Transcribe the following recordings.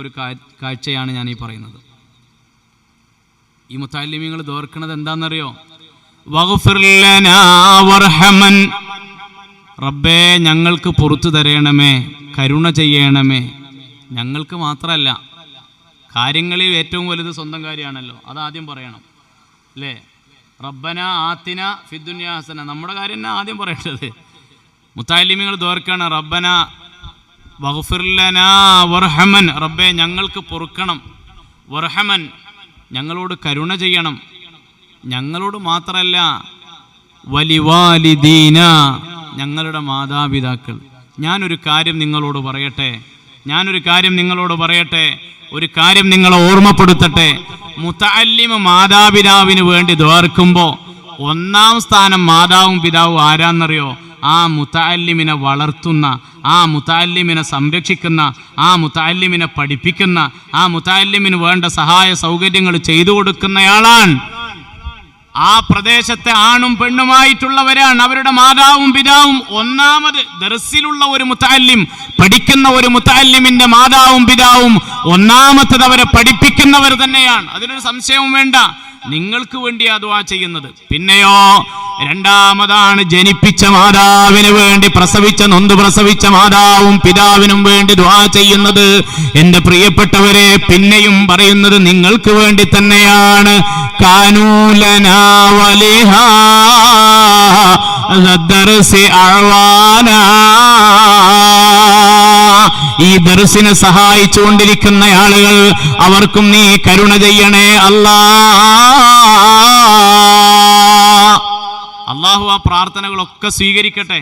ഒരു കാഴ്ചയാണ് ഞാൻ ഈ പറയുന്നത്. ഈ മുത്തഅല്ലിമീങ്ങൾ ദോർക്കുന്നത് എന്താണെന്നറിയോ? വഗ്ഫിർ ലനാ വർഹമൻ, റബ്ബേ ഞങ്ങൾക്ക് പുറത്തു തരണമേ, കരുണ ചെയ്യണമേ. ഞങ്ങൾക്ക് മാത്രമല്ല, കാര്യങ്ങളിൽ ഏറ്റവും വലുത് സ്വന്തം കാര്യമാണല്ലോ, അതാദ്യം പറയണം അല്ലേ? റബ്ബന ആത്തിന ഫിദ്ദുനിയ ഹസന, നമ്മുടെ കാര്യം തന്നെ ആദ്യം പറയേണ്ടത്. മുത്തഅല്ലിമീങ്ങൾ ദോർക്കാണ് റബ്ബന വഗ്ഫിർ ലനാ വർഹമൻ, റബ്ബേ ഞങ്ങൾക്ക് പൊറുക്കണം, വർഹമൻ ഞങ്ങളോട് കരുണ ചെയ്യണം. ഞങ്ങളോട് മാത്രമല്ല, വലിവാലിദീന ഞങ്ങളുടെ മാതാപിതാക്കൾ. ഞാനൊരു കാര്യം നിങ്ങളോട് പറയട്ടെ, ഒരു കാര്യം നിങ്ങളെ ഓർമ്മപ്പെടുത്തട്ടെ. മുത്തഅല്ലിം മാതാപിതാവിന് വേണ്ടി ദ്വാർക്കുമ്പോൾ ഒന്നാം സ്ഥാനം മാതാവും പിതാവും ആരാന്നറിയോ? ആ മുത്തഅല്ലിമിനെ വളർത്തുന്ന, ആ മുത്തഅല്ലിമിനെ സംരക്ഷിക്കുന്ന, ആ മുത്തഅല്ലിമിനെ പഠിപ്പിക്കുന്ന, ആ മുത്തഅല്ലിമിന് വേണ്ട സഹായ സൗകര്യങ്ങൾ ചെയ്തു കൊടുക്കുന്നയാളാണ്. ആ പ്രദേശത്തെ ആണും പെണ്ണുമായിട്ടുള്ളവരാണ് അവരുടെ മാതാവും പിതാവും. ഒന്നാമത് ദർസിലുള്ള ഒരു മുത്തഅല്ലിം, പഠിക്കുന്ന ഒരു മുത്തഅല്ലിമിന്റെ മാതാവും പിതാവും ഒന്നാമത്തത് അവരെ പഠിപ്പിക്കുന്നവർ തന്നെയാണ്. അതിനൊരു സംശയവും വേണ്ട. നിങ്ങൾക്ക് വേണ്ടിയാ ദുആ ചെയ്യുന്നത്. പിന്നെയോ രണ്ടാമതാണ് ജനിപ്പിച്ച മാതാവിന് വേണ്ടി, നൊന്ത് പ്രസവിച്ച മാതാവും പിതാവിനും വേണ്ടി ദുആ ചെയ്യുന്നത്. എന്റെ പ്രിയപ്പെട്ടവരെ, പിന്നെയും പറയുന്നത് നിങ്ങൾക്ക് വേണ്ടി തന്നെയാണ്. കാനൂലനാ വലിഹാ ദർസി അഅ്വാനാ, ഈ ദർസിനെ സഹായിച്ചുകൊണ്ടിരിക്കുന്ന ആളുകൾ, അവർക്കും നീ കരുണ ചെയ്യണേ അല്ലാ. അള്ളാഹു ആ പ്രാർത്ഥനകളൊക്കെ സ്വീകരിക്കട്ടെ.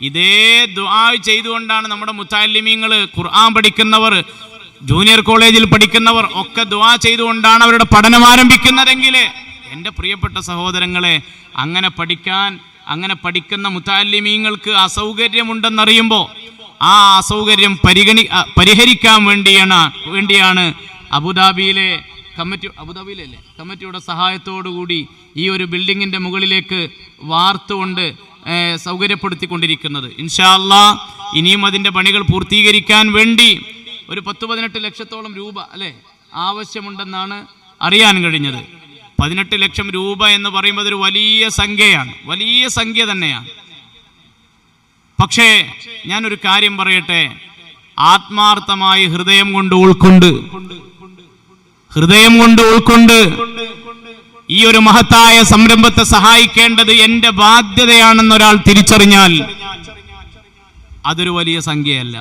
ഇതേ ദുആ ചെയ്തുകൊണ്ടാണ് നമ്മുടെ മുത്തഅല്ലിമീങ്ങൾ, ഖുർആൻ പഠിക്കുന്നവർ, ജൂനിയർ കോളേജിൽ പഠിക്കുന്നവർ ഒക്കെ ദുആ ചെയ്തുകൊണ്ടാണ് അവരുടെ പഠനം ആരംഭിക്കുന്നതെങ്കിൽ, എൻ്റെ പ്രിയപ്പെട്ട സഹോദരങ്ങളെ, അങ്ങനെ പഠിക്കുന്ന മുത്തഅല്ലിമീങ്ങൾക്ക് അസൗകര്യമുണ്ടെന്നറിയുമ്പോൾ ആ അസൗകര്യം പരിഹരിക്കാൻ വേണ്ടിയാണ് അബുദാബിയിലെ കമ്മിറ്റിയുടെ സഹായത്തോടുകൂടി ഈ ഒരു ബിൽഡിങ്ങിൻ്റെ മുകളിലേക്ക് വാർത്തുകൊണ്ട് സൗകര്യപ്പെടുത്തിക്കൊണ്ടിരിക്കുന്നത്. ഇൻഷാ അല്ലാഹ് ഇനിയും അതിൻ്റെ പണികൾ പൂർത്തീകരിക്കാൻ വേണ്ടി ഒരു 10-18 ലക്ഷത്തോളം രൂപ അല്ലേ ആവശ്യമുണ്ടെന്നാണ് അറിയാൻ കഴിഞ്ഞത്. 18 ലക്ഷം രൂപ എന്ന് പറയുമ്പോൾ അതൊരു വലിയ സംഖ്യ തന്നെയാണ്. പക്ഷേ ഞാനൊരു കാര്യം പറയട്ടെ, ആത്മാർത്ഥമായി ഹൃദയം കൊണ്ട് ഉൾക്കൊണ്ട് ഈ ഒരു മഹത്തായ സംരംഭത്തെ സഹായിക്കേണ്ടത് എന്റെ ബാധ്യതയാണെന്നൊരാൾ തിരിച്ചറിഞ്ഞാൽ അതൊരു വലിയ സംഖ്യയല്ല.